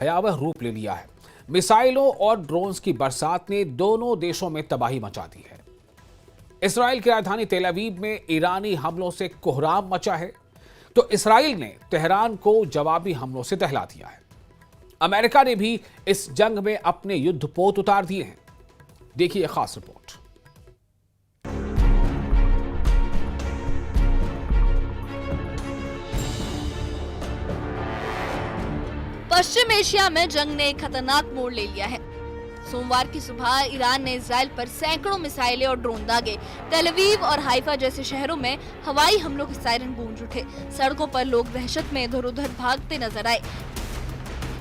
भयावह रूप ले लिया है। मिसाइलों और ड्रोन्स की बरसात ने दोनों देशों में तबाही मचा दी है। इस्राएल की राजधानी तेल अवीव में ईरानी हमलों से कोहराम मचा है, तो इस्राएल ने तेहरान को जवाबी हमलों से दहला दिया है। अमेरिका ने भी इस जंग में अपने युद्धपोत उतार दिए हैं। देखिए खास रिपोर्ट। पश्चिम एशिया में जंग ने एक खतरनाक मोड़ ले लिया है। सोमवार की सुबह ईरान ने इजराइल पर सैकड़ों मिसाइलें और ड्रोन दागे। तेल अवीव और हाइफा जैसे शहरों में हवाई हमलों के सायरन गूंज उठे। सड़कों पर लोग दहशत में इधर उधर भागते नजर आए।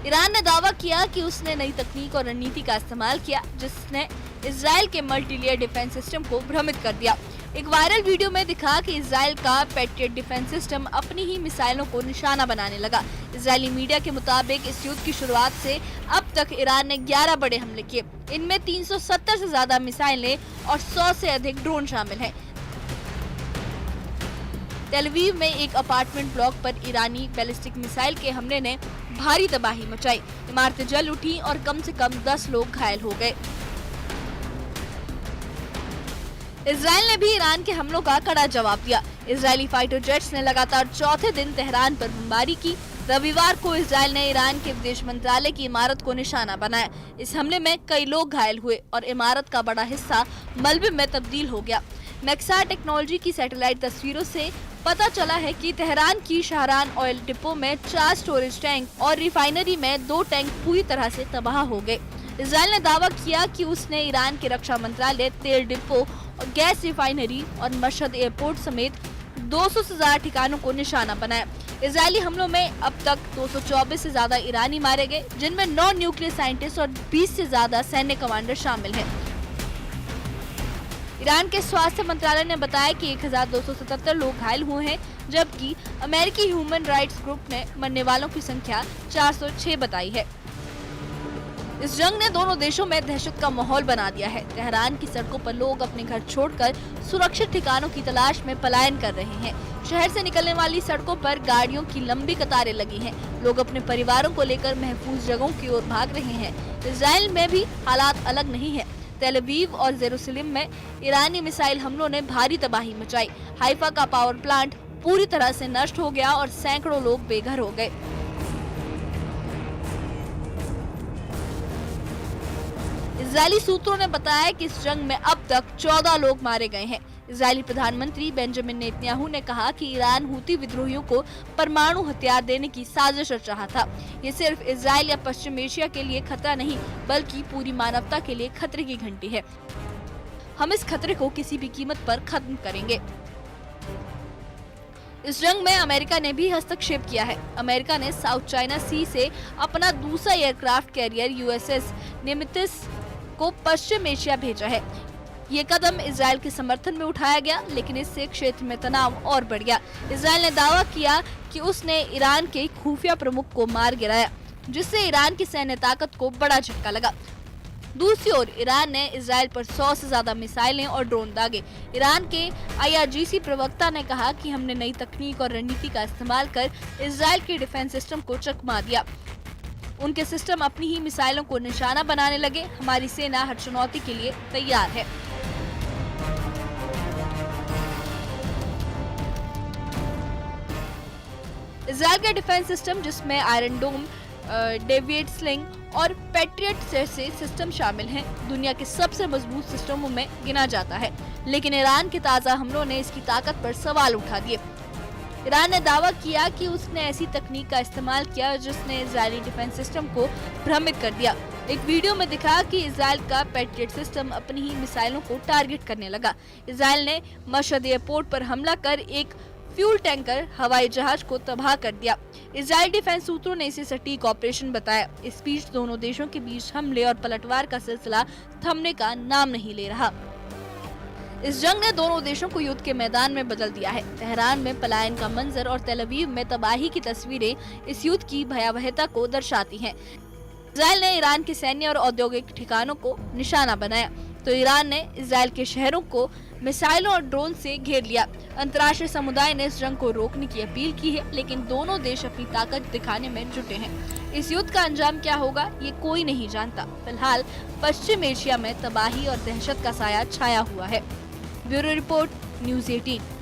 ईरान ने दावा किया कि उसने नई तकनीक और रणनीति का इस्तेमाल किया, जिसने इजराइल के मल्टी लेयर डिफेंस सिस्टम को भ्रमित कर दिया। एक वायरल वीडियो में दिखा कि इजराइल का पैट्रियट डिफेंस सिस्टम अपनी ही मिसाइलों को निशाना बनाने लगा। इजरायली मीडिया के मुताबिक इस युद्ध की शुरुआत से अब तक ईरान ने 11 बड़े हमले किए। इनमें 370 से ज्यादा मिसाइलें और 100 से अधिक ड्रोन शामिल हैं। तेल अवीव में एक अपार्टमेंट ब्लॉक पर ईरानी बैलिस्टिक मिसाइल के हमले ने भारी तबाही मचाई। इमारतें जल उठी और कम से कम 10 लोग घायल हो गए। इजराइल ने भी ईरान के हमलों का कड़ा जवाब दिया। इजरायली फाइटर जेट्स ने लगातार चौथे दिन तेहरान पर बमबारी की। रविवार को इजराइल ने ईरान के विदेश मंत्रालय की इमारत को निशाना बनाया। इस हमले में कई लोग घायल हुए और इमारत का बड़ा हिस्सा मलबे में तब्दील हो गया। मैक्सार टेक्नोलॉजी की सैटेलाइट तस्वीरों से पता चला है कि तेहरान की शाहरान ऑयल डिपो में 4 स्टोरेज टैंक और रिफाइनरी में 2 टैंक पूरी तरह से तबाह हो गए। इजराइल ने दावा किया कि उसने ईरान के रक्षा मंत्रालय, तेल डिपो और गैस रिफाइनरी और मशहद एयरपोर्ट समेत 200 से ज्यादा ठिकानों को निशाना बनाया। इजरायली हमलों में अब तक 224 से ज्यादा ईरानी मारे गए, जिनमें 9 न्यूक्लियर साइंटिस्ट और 20 से ज्यादा सैन्य कमांडर शामिल हैं। ईरान के स्वास्थ्य मंत्रालय ने बताया कि 1277 लोग घायल हुए हैं, जबकि अमेरिकी ह्यूमन राइट्स ग्रुप ने मरने वालों की संख्या 406 बताई है। इस जंग ने दोनों देशों में दहशत का माहौल बना दिया है। तेहरान की सड़कों पर लोग अपने घर छोड़कर सुरक्षित ठिकानों की तलाश में पलायन कर रहे हैं। शहर से निकलने वाली सड़कों पर गाड़ियों की लंबी कतारें लगी हैं। लोग अपने परिवारों को लेकर महफूज जगहों की ओर भाग रहे हैं। इजराइल में भी हालात अलग नहीं है। तेल अवीव और जेरूसलम में ईरानी मिसाइल हमलों ने भारी तबाही मचाई। हाइफा का पावर प्लांट पूरी तरह से नष्ट हो गया और सैकड़ों लोग बेघर हो गए। इजरायली सूत्रों ने बताया कि इस जंग में अब तक 14 लोग मारे गए हैं। इजरायली प्रधानमंत्री बेंजामिन नेतन्याहू ने कहा कि ईरान हूती विद्रोहियों को परमाणु हथियार देने की साजिश रच रहा था। ये सिर्फ इजराइल या पश्चिम एशिया के लिए खतरा नहीं, बल्कि पूरी मानवता के लिए खतरे की घंटी है। हम इस खतरे को किसी भी कीमत पर खत्म करेंगे। इस जंग में अमेरिका ने भी हस्तक्षेप किया है। अमेरिका ने साउथ चाइना सी से अपना दूसरा एयरक्राफ्ट कैरियर यूएसएस निमित्स को पश्चिम एशिया भेजा है। ये कदम इजराइल के समर्थन में उठाया गया, लेकिन इससे क्षेत्र में तनाव और बढ़ गया। इजराइल ने दावा किया कि उसने ईरान के खुफिया प्रमुख को मार गिराया, जिससे ईरान की सैन्य ताकत को बड़ा झटका लगा। दूसरी ओर ईरान ने इजराइल पर 100 से ज्यादा मिसाइलें और ड्रोन दागे। ईरान के IRGC प्रवक्ता ने कहा कि हमने नई तकनीक और रणनीति का इस्तेमाल कर इजराइल के डिफेंस सिस्टम को चकमा दिया। उनके सिस्टम अपनी ही मिसाइलों को निशाना बनाने लगे। हमारी सेना हर चुनौती के लिए तैयार है। इजराइल के डिफेंस सिस्टम, जिसमें आयरन डोम, डेविएट स्लिंग और पैट्रियट जैसे सिस्टम शामिल हैं, दुनिया के सबसे मजबूत सिस्टमों में गिना जाता है। लेकिन ईरान के ताजा हमलों ने इसकी ताकत पर सवाल उठा दिए। ईरान ने दावा किया कि उसने ऐसी तकनीक का इस्तेमाल किया जिसने इजरायली डिफेंस सिस्टम को भ्रमित कर दिया। एक वीडियो में दिखा कि इजराइल का पैट्रियट सिस्टम अपनी ही मिसाइलों को टारगेट करने लगा। इजराइल ने मशहद एयरपोर्ट पर हमला कर एक फ्यूल टैंकर हवाई जहाज को तबाह कर दिया। इजराइल डिफेंस सूत्रों ने इसे सटीक ऑपरेशन बताया। इस बीच दोनों देशों के बीच हमले और पलटवार का सिलसिला थमने का नाम नहीं ले रहा। इस जंग ने दोनों देशों को युद्ध के मैदान में बदल दिया है। तेहरान में पलायन का मंजर और तेल अवीव में तबाही की तस्वीरें इस युद्ध की भयावहता को दर्शाती हैं। इजराइल ने ईरान के सैन्य और औद्योगिक ठिकानों को निशाना बनाया, तो ईरान ने इजराइल के शहरों को मिसाइलों और ड्रोन से घेर लिया। अंतर्राष्ट्रीय समुदाय ने इस जंग को रोकने की अपील की है, लेकिन दोनों देश अपनी ताकत दिखाने में जुटे हैं। इस युद्ध का अंजाम क्या होगा ये कोई नहीं जानता। फिलहाल पश्चिम एशिया में तबाही और दहशत का साया छाया हुआ है। Bureau report, news 18।